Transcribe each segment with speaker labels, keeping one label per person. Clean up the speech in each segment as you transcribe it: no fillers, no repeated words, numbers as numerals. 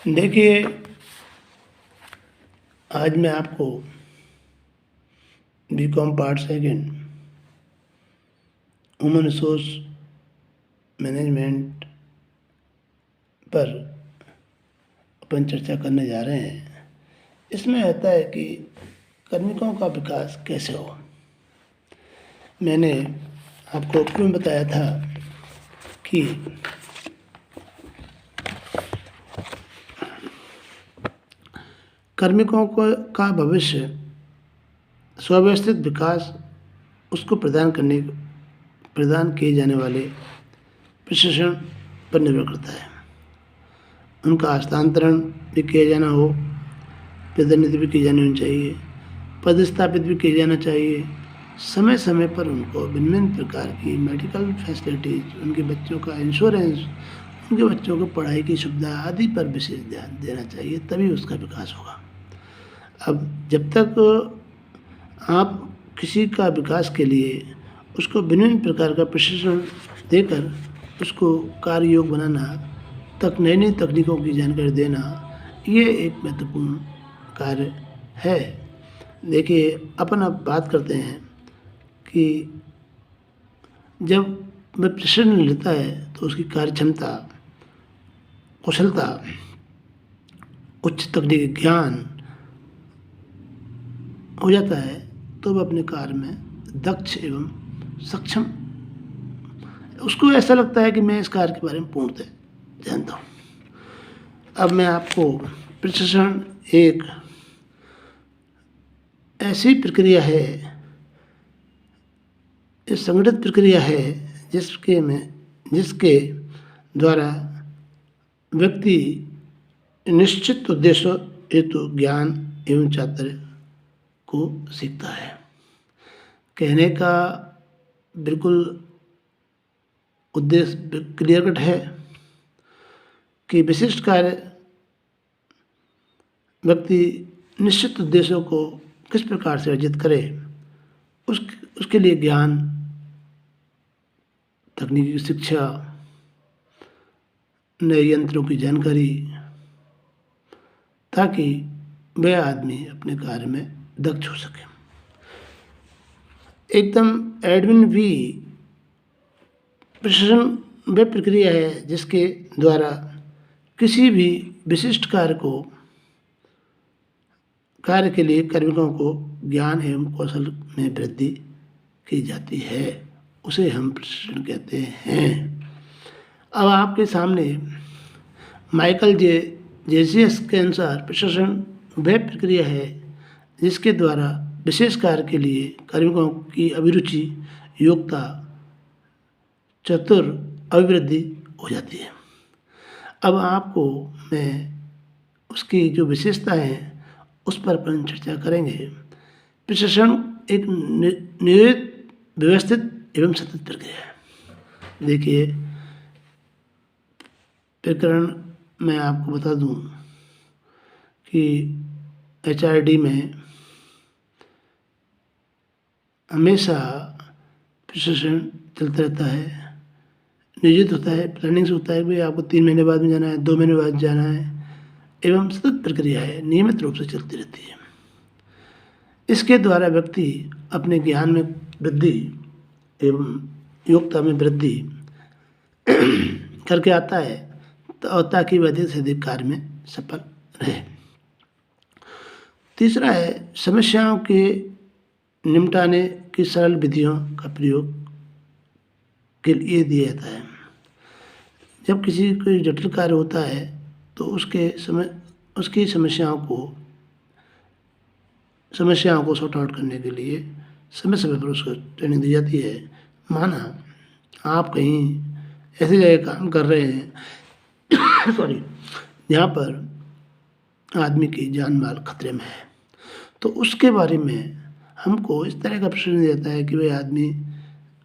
Speaker 1: देखिए, आज मैं आपको BCom part second human resource management पर अपन चर्चा करने जा रहे हैं। इसमें आता है कि कार्मिकों का विकास कैसे हो। मैंने आपको पूर्व में बताया था कि कार्मिकों का भविष्य सुव्यवस्थित विकास उसको प्रदान किए जाने वाले प्रशिक्षण पर निर्भर करता है। उनका हस्तांतरण भी किया जाना हो, पदोन्नति भी की जानी होनी चाहिए, पदस्थापित भी किया जाना चाहिए। समय समय पर उनको भिन्न भिन्न प्रकार की मेडिकल फैसिलिटीज, उनके बच्चों का इंश्योरेंस, उनके बच्चों को पढ़ाई की सुविधा आदि पर विशेष ध्यान देना चाहिए, तभी उसका विकास होगा। अब जब तक आप किसी का विकास के लिए उसको भिन्न प्रकार का प्रशिक्षण देकर उसको कार्य योग बनाना तक नई नई तकनीकों की जानकारी देना, ये एक महत्वपूर्ण कार्य है। देखिए, अपन अब बात करते हैं कि जब वह प्रशिक्षण लेता है तो उसकी कार्य क्षमता, कुशलता, उच्च तकनीकी ज्ञान हो जाता है तो वह अपने कार्य में दक्ष एवं सक्षम, उसको ऐसा लगता है कि मैं इस कार्य के बारे में पूर्णतः जानता हूँ। अब मैं आपको प्रशिक्षण एक ऐसी प्रक्रिया है, एक संगठित प्रक्रिया है जिसके द्वारा व्यक्ति निश्चित उद्देश्य हेतु ज्ञान एवं चातुर्य को सीखता है। कहने का बिल्कुल उद्देश्य क्लियर कट है कि विशिष्ट कार्य व्यक्ति निश्चित उद्देश्यों को किस प्रकार से अर्जित करे, उसके लिए ज्ञान, तकनीकी शिक्षा, नए यंत्रों की जानकारी, ताकि वह आदमी अपने कार्य में दक्ष हो सके। एकदम एडमिन भी प्रशिक्षण वह प्रक्रिया है जिसके द्वारा किसी भी विशिष्ट कार्य के लिए कार्मिकों को ज्ञान एवं कौशल में वृद्धि की जाती है, उसे हम प्रशिक्षण कहते हैं। अब आपके सामने माइकल जेसियस के अनुसार प्रशिक्षण वह प्रक्रिया है जिसके द्वारा विशेष कार्य के लिए कार्मिकों की अभिरुचि, योग्यता, चतुर अभिवृद्धि हो जाती है। अब आपको मैं उसकी जो विशेषता है उस पर अपन चर्चा करेंगे। प्रशिक्षण एक नियोजित, व्यवस्थित एवं सतत प्रक्रिया है। देखिए, प्रकरण मैं आपको बता दूं कि HRD में हमेशा प्रशिक्षण चलता रहता है, नियोजित होता है, प्लानिंग से होता है कि आपको 3 महीने बाद में जाना है, 2 महीने बाद जाना है, एवं सतत प्रक्रिया है, नियमित रूप से चलती रहती है। इसके द्वारा व्यक्ति अपने ज्ञान में वृद्धि एवं योग्यता में वृद्धि करके आता है ताकि वह अधिक से अधिक कार्य में सफल रहे। तीसरा है समस्याओं के निपटाने की सरल विधियों का प्रयोग के लिए दिया जाता है। जब किसी कोई जटिल कार्य होता है तो उसकी समस्याओं को सॉर्ट आउट करने के लिए समय समय पर उसको ट्रेनिंग दी जाती है। माना आप कहीं ऐसी जगह काम कर रहे हैं जहाँ पर आदमी की जान माल खतरे में है, तो उसके बारे में हमको इस तरह का प्रशिक्षण दिया जाता है कि वह आदमी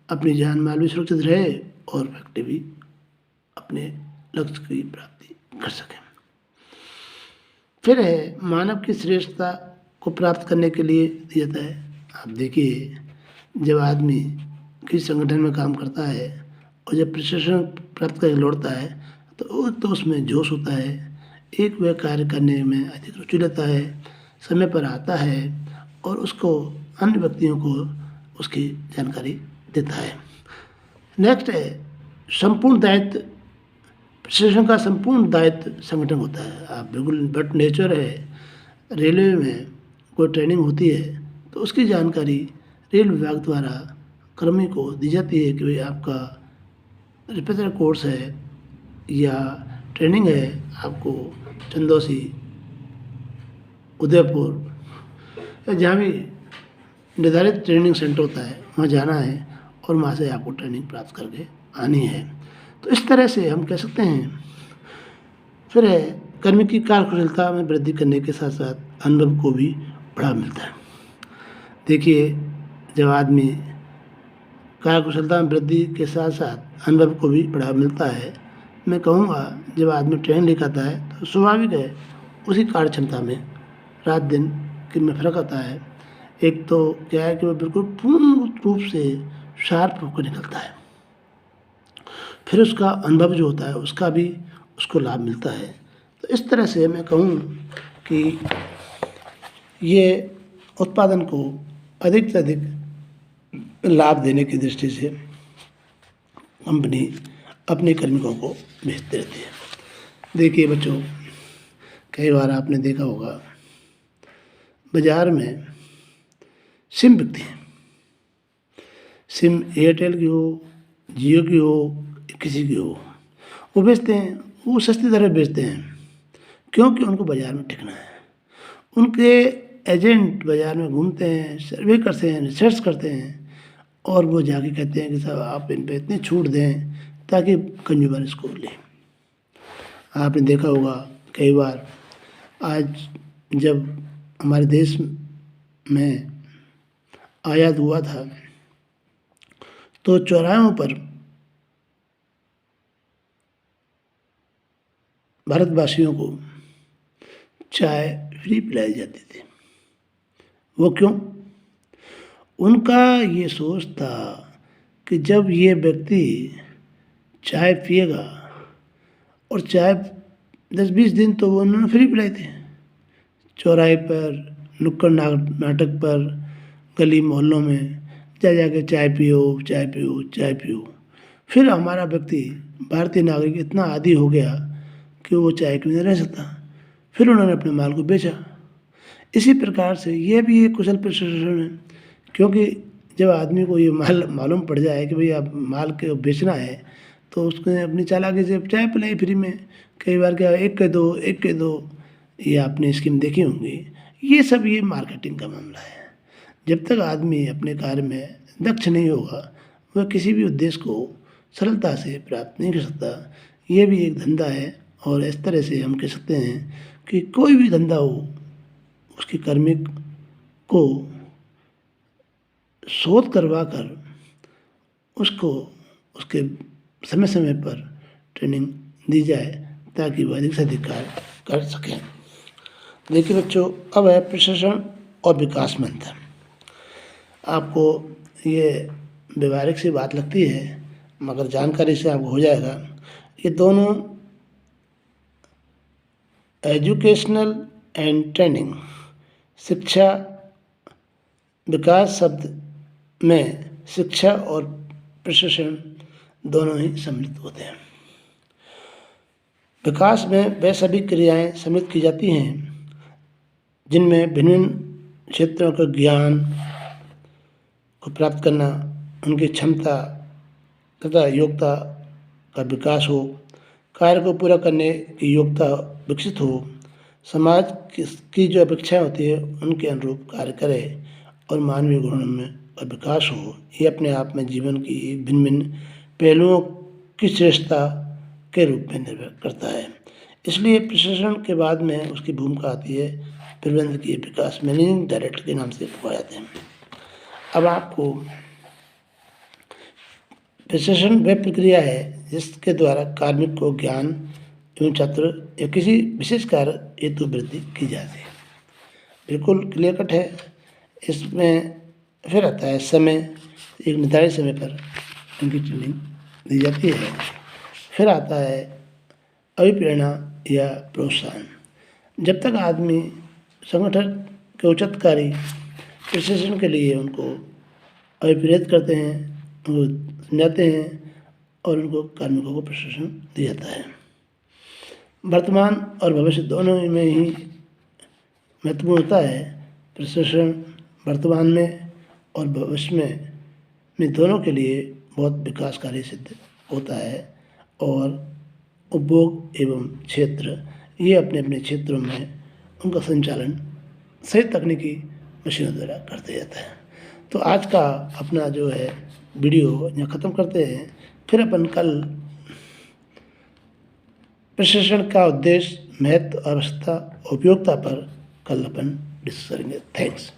Speaker 1: अपनी जान माल भी सुरक्षित रहे और व्यक्ति भी अपने लक्ष्य की प्राप्ति कर सके। फिर है मानव की श्रेष्ठता को प्राप्त करने के लिए दिया जाता है। आप देखिए, जब आदमी किसी संगठन में काम करता है और जब प्रशिक्षण प्राप्त करके लौटता है तो उसमें जोश होता है एक वह कार्य करने में अधिक रुचि लेता है, समय पर आता है और उसको अन्य व्यक्तियों को उसकी जानकारी देता है। नेक्स्ट है संपूर्ण दायित्व। प्रशासन का संपूर्ण दायित्व संगठन होता है। आप बिल्कुल बट नेचर है, रेलवे में कोई ट्रेनिंग होती है तो उसकी जानकारी रेल विभाग द्वारा कर्मी को दी जाती है कि भाई आपका रिपेयर कोर्स है या ट्रेनिंग है, आपको चंदौसी, उदयपुर या जहाँ भी निर्धारित ट्रेनिंग सेंटर होता है वहाँ जाना है और वहाँ से आपको ट्रेनिंग प्राप्त करके आनी है। तो इस तरह से हम कह सकते हैं। फिर है कर्मी की कार्यकुशलता में वृद्धि करने के साथ साथ अनुभव को भी बढ़ावा मिलता है। देखिए, जब आदमी कार्यकुशलता में वृद्धि के साथ साथ अनुभव को भी बढ़ावा मिलता है, मैं कहूँगा जब आदमी ट्रेनिंग लेकर आता है तो स्वाभाविक है उसकी कार्य क्षमता में रात दिन के में फ़र्क आता है। एक तो क्या है कि वो बिल्कुल पूर्ण रूप से शार्प होकर निकलता है। फिर उसका अनुभव जो होता है उसका भी उसको लाभ मिलता है। तो इस तरह से मैं कहूँ कि ये उत्पादन को अधिक से अधिक लाभ देने की दृष्टि से कंपनी अपने कार्मिकों को भेजते रहती है। देखिए बच्चों, कई बार आपने देखा होगा बाज़ार में सिम बिकती है। सिम एयरटेल की हो, जियो की हो, किसी की हो, वो बेचते हैं। वो सस्ती दर में बेचते हैं क्योंकि उनको बाज़ार में टिकना है। उनके एजेंट बाज़ार में घूमते हैं, सर्वे करते हैं, रिसर्च करते हैं और वो जाके कहते हैं कि साहब आप इन पे इतनी छूट दें ताकि कंज्यूमर इसको ले। आपने देखा होगा कई बार, आज जब हमारे देश में आयात हुआ था तो चौराहों पर भारतवासियों को चाय फ्री पिलाई जाती थी। वो क्यों? उनका ये सोच था कि जब ये व्यक्ति चाय पिएगा, और चाय 10-20 दिन तो वो उन्होंने फ्री पिलाई थी। चौराहे पर, नुक्कड़ नाटक पर, गली मोहल्लों में जा के चाय पियो, चाय पियो, चाय पियो। फिर हमारा व्यक्ति, भारतीय नागरिक इतना आदी हो गया कि वो चाय के बिना रह सकता। फिर उन्होंने अपने माल को बेचा। इसी प्रकार से ये भी एक कुशल प्रशासन है, क्योंकि जब आदमी को ये मालूम पड़ जाए कि भाई आप माल के बेचना है तो उसने अपनी चालाकी से चाय पिलाई फ्री में। कई बार क्या, एक के दो, ये आपने स्कीम देखी होंगी। ये सब ये मार्केटिंग का मामला है। जब तक आदमी अपने कार्य में दक्ष नहीं होगा वह किसी भी उद्देश्य को सरलता से प्राप्त नहीं कर सकता। ये भी एक धंधा है और इस तरह से हम कह सकते हैं कि कोई भी धंधा हो उसके कार्मिक को शोध करवा कर उसको उसके समय समय पर ट्रेनिंग दी जाए ताकि वह अधिक से अधिक कार्य कर सकें। देखिए बच्चों, अब है प्रशासन और विकास मंत्र। आपको ये व्यवहारिक सी बात लगती है मगर जानकारी से आपको हो जाएगा। ये दोनों एजुकेशनल एंड ट्रेनिंग, शिक्षा विकास शब्द में शिक्षा और प्रशासन दोनों ही सम्मिलित होते हैं। विकास में वे सभी क्रियाएं सम्मिलित की जाती हैं जिनमें भिन्न क्षेत्रों का ज्ञान को प्राप्त करना, उनकी क्षमता तथा योग्यता का विकास हो, कार्य को पूरा करने की योग्यता विकसित हो, समाज की जो अपेक्षाएं होती है उनके अनुरूप कार्य करे और मानवीय गुणों में विकास हो। ये अपने आप में जीवन की भिन्न भिन्न पहलुओं की श्रेष्ठता के रूप में निर्भर करता है। इसलिए प्रशासन के बाद में उसकी भूमिका आती है प्रबंधन की विकास, मैनेजिंग डायरेक्टर के नाम से पुकारे जाते हैं। अब आपको प्रशासन वह प्रक्रिया है जिसके द्वारा कार्मिक को ज्ञान एवं छात्र या किसी विशेष कार्य हेतु वृद्धि की जाती है। बिल्कुल क्लियर कट है। इसमें फिर आता है समय, एक निर्धारित समय पर उनकी ट्रेनिंग दी जाती है। फिर आता है अभिप्रेरणा या प्रोत्साहन। जब तक आदमी संगठन के औचित्यकारी प्रशिक्षण के लिए उनको अभिप्रेरित करते हैं, उनको समझाते हैं और उनको कार्मिकों को प्रशिक्षण दिया जाता है। वर्तमान और भविष्य दोनों में ही महत्वपूर्ण होता है। प्रशिक्षण वर्तमान में और भविष्य में दोनों के लिए बहुत विकासकारी सिद्ध होता है और उपभोग एवं क्षेत्र ये अपने अपने क्षेत्रों में उनका संचालन सही तकनीकी मशीनों द्वारा करते जाता है। तो आज का अपना जो है वीडियो यहाँ ख़त्म करते हैं, फिर अपन कल प्रशिक्षण का उद्देश्य, महत्व, आवश्यकता, उपयोगिता पर कल अपन डिस्कस करेंगे। थैंक्स।